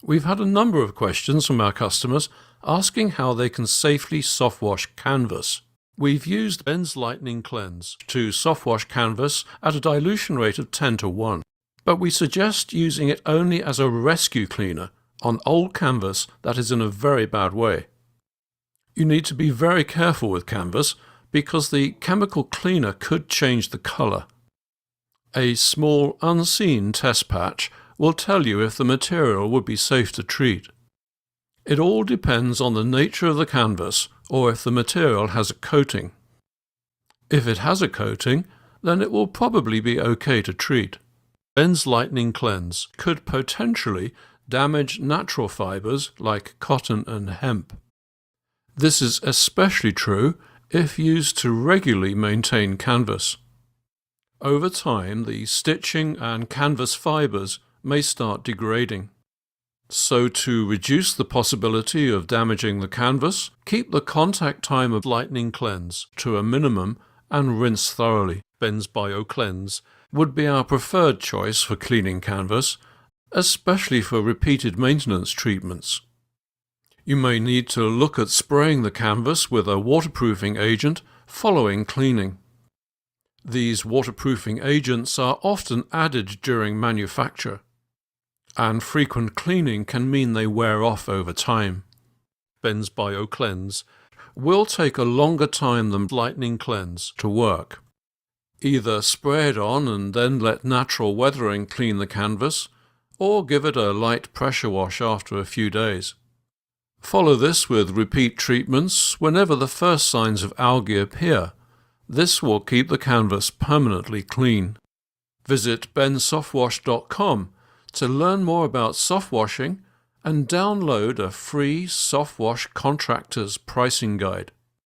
We've had a number of questions from our customers asking how they can safely softwash canvas. We've used Ben's Lightning Cleanze to softwash canvas at a dilution rate of 10:1, but we suggest using it only as a rescue cleaner on old canvas that is in a very bad way. You need to be very careful with canvas because the chemical cleaner could change the colour. A small unseen test patch will tell you if the material would be safe to treat. It all depends on the nature of the canvas or if the material has a coating. If it has a coating, then it will probably be okay to treat. Ben's Lightning Cleanze could potentially damage natural fibres like cotton and hemp. This is especially true if used to regularly maintain canvas. Over time, the stitching and canvas fibres may start degrading. So to reduce the possibility of damaging the canvas, keep the contact time of Lightning Cleanze to a minimum and rinse thoroughly. Ben's Bio Cleanze would be our preferred choice for cleaning canvas, especially for repeated maintenance treatments. You may need to look at spraying the canvas with a waterproofing agent following cleaning. These waterproofing agents are often added during manufacture, and frequent cleaning can mean they wear off over time. Ben's Bio Cleanze will take a longer time than Lightning Cleanze to work. Either spray it on and then let natural weathering clean the canvas, or give it a light pressure wash after a few days. Follow this with repeat treatments whenever the first signs of algae appear. This will keep the canvas permanently clean. Visit bensoftwash.com to learn more about softwashing and download a free Softwash Contractor's Pricing Guide.